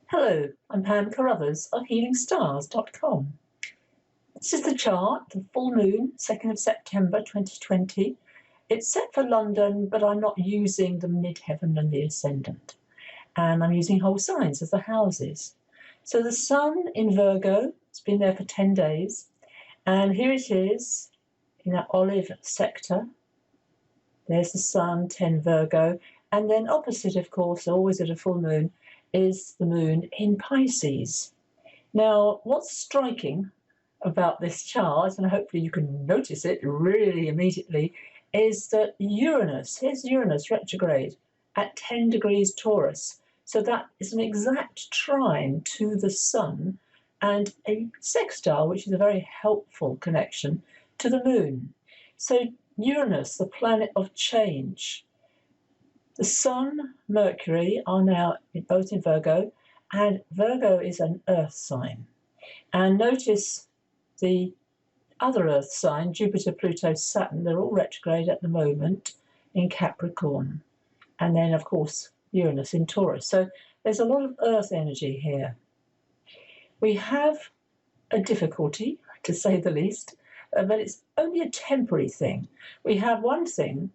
Hello, I'm Pam Carruthers of HealingStars.com. This is the chart, the full moon, 2nd of September 2020. It's set for London, but I'm not using the midheaven and the ascendant. And I'm using whole signs as the houses. So the sun in Virgo, it's been there for 10 days. And here it is in that olive sector. There's the sun, 10 Virgo. And then opposite, of course, always at a full moon, is the moon in Pisces. Now, what's striking about this chart, and hopefully you can notice it really immediately, is that here's Uranus retrograde at 10 degrees Taurus. So that is an exact trine to the sun and a sextile, which is a very helpful connection to the moon. So Uranus, the planet of change. The Sun, Mercury are now both in Virgo, and Virgo is an earth sign. And notice the other earth sign, Jupiter, Pluto, Saturn, they're all retrograde at the moment in Capricorn. And then, of course, Uranus in Taurus. So there's a lot of earth energy here. We have a difficulty, to say the least, but it's only a temporary thing. We have one thing.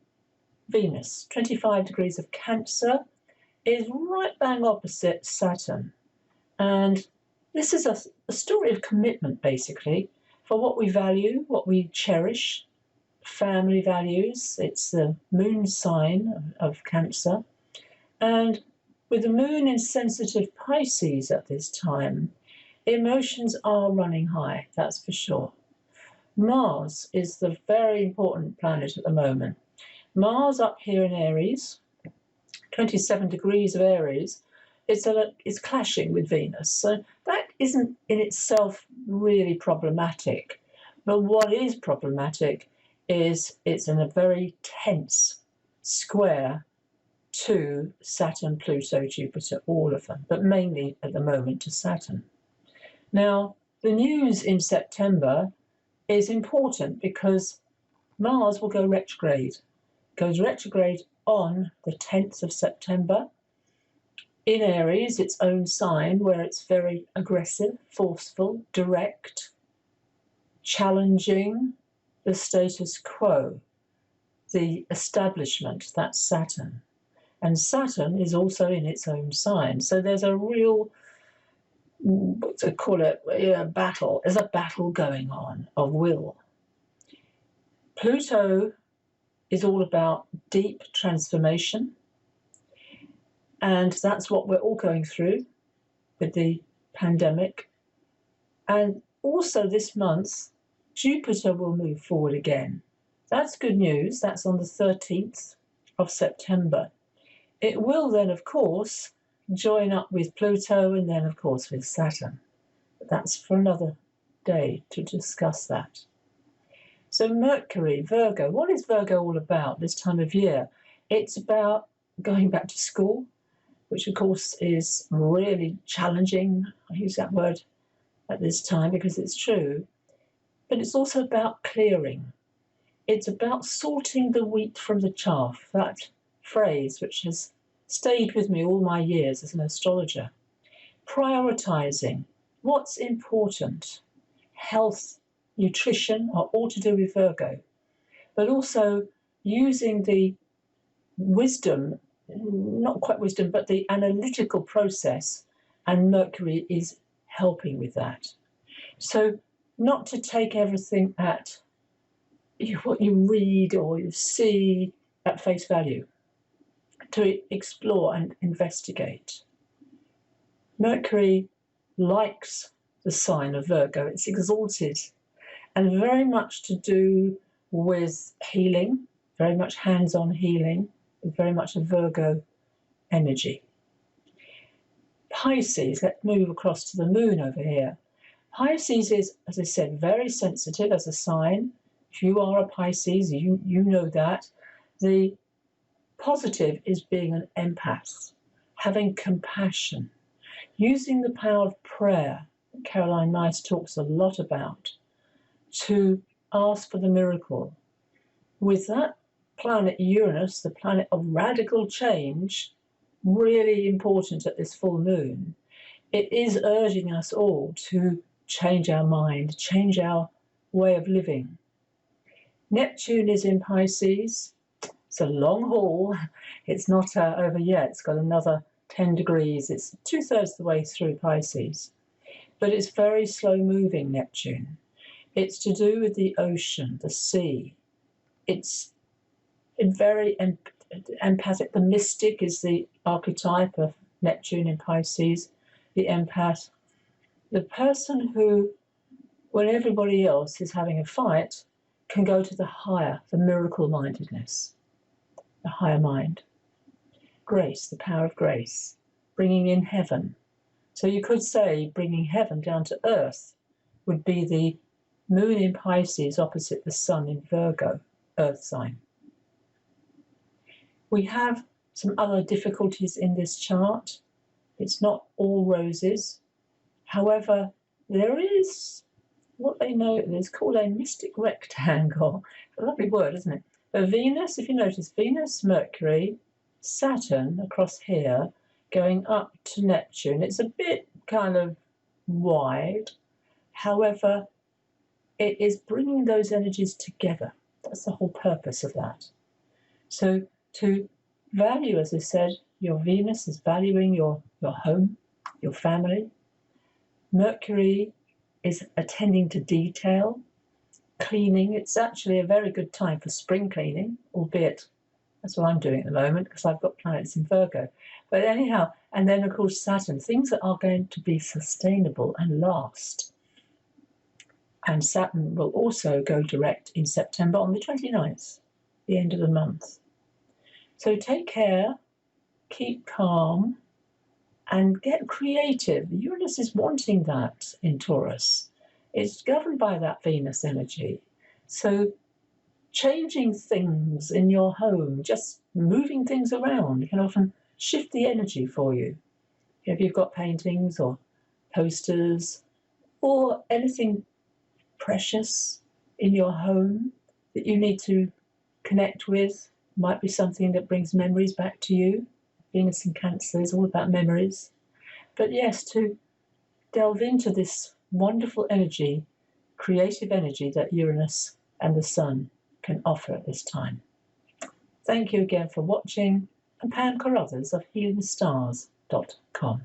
Venus, 25 degrees of Cancer, is right bang opposite Saturn. And this is a story of commitment, basically, for what we value, what we cherish, family values. It's the moon sign of Cancer. And with the moon in sensitive Pisces at this time, emotions are running high, that's for sure. Mars is the very important planet at the moment. Mars up here in Aries, 27 degrees of Aries, it's clashing with Venus. So that isn't in itself really problematic. But what is problematic is it's in a very tense square to Saturn, Pluto, Jupiter, all of them, but mainly at the moment to Saturn. Now, the news in September is important because Mars will go retrograde. Goes retrograde on the 10th of September in Aries, its own sign, where it's very aggressive, forceful, direct, challenging the status quo, the establishment. That's Saturn. And Saturn is also in its own sign. So there's a real, what to call it, battle. There's a battle going on of will. Pluto is all about deep transformation. And that's what we're all going through with the pandemic. And also this month, Jupiter will move forward again. That's good news. That's on the 13th of September. It will then, of course, join up with Pluto and then, of course, with Saturn. But that's for another day to discuss that. So Mercury, Virgo, what is Virgo all about this time of year? It's about going back to school, which of course is really challenging. I use that word at this time because it's true. But it's also about clearing. It's about sorting the wheat from the chaff, that phrase which has stayed with me all my years as an astrologer. Prioritizing what's important. Health, nutrition are all to do with Virgo, but also using the wisdom, not quite wisdom, but the analytical process, and Mercury is helping with that. So not to take everything at what you read or you see at face value, to explore and investigate. Mercury likes the sign of Virgo. It's exalted and very much to do with healing, very much hands-on healing, with very much a Virgo energy. Pisces, let's move across to the moon over here. Pisces is, as I said, very sensitive as a sign. If you are a Pisces, you know that. The positive is being an empath, having compassion, using the power of prayer that Caroline Myss talks a lot about, to ask for the miracle. With that planet Uranus, the planet of radical change, really important at this full moon, it is urging us all to change our mind, change our way of living. Neptune is in Pisces. It's a long haul. It's not over yet. It's got another 10 degrees. It's 2/3 the way through Pisces. But it's very slow moving, Neptune. It's to do with the ocean, the sea. It's very empathic. The mystic is the archetype of Neptune in Pisces, the empath. The person who, when everybody else is having a fight, can go to the higher, the miracle-mindedness, the higher mind. Grace, the power of grace, bringing in heaven. So you could say bringing heaven down to earth would be the moon in Pisces opposite the sun in Virgo, earth sign. We have some other difficulties in this chart. It's not all roses. However, there is what they know is called a mystic rectangle. A lovely word, isn't it? But Venus, if you notice, Venus, Mercury, Saturn across here, going up to Neptune. It's a bit kind of wide. However, it is bringing those energies together. That's the whole purpose of that. So to value, as I said, your Venus is valuing your home, your family. Mercury is attending to detail, cleaning. It's actually a very good time for spring cleaning, albeit that's what I'm doing at the moment because I've got planets in Virgo. But anyhow, and then of course Saturn, things that are going to be sustainable and last. And Saturn will also go direct in September on the 29th, the end of the month. So take care, keep calm, and get creative. Uranus is wanting that in Taurus. It's governed by that Venus energy. So changing things in your home, just moving things around, can often shift the energy for you. If you've got paintings or posters or anything precious in your home that you need to connect with, might be something that brings memories back to you. Venus in Cancer is all about memories. But yes, to delve into this wonderful energy, creative energy that Uranus and the Sun can offer at this time. Thank you again for watching. I'm Pam Carruthers of healingstars.com.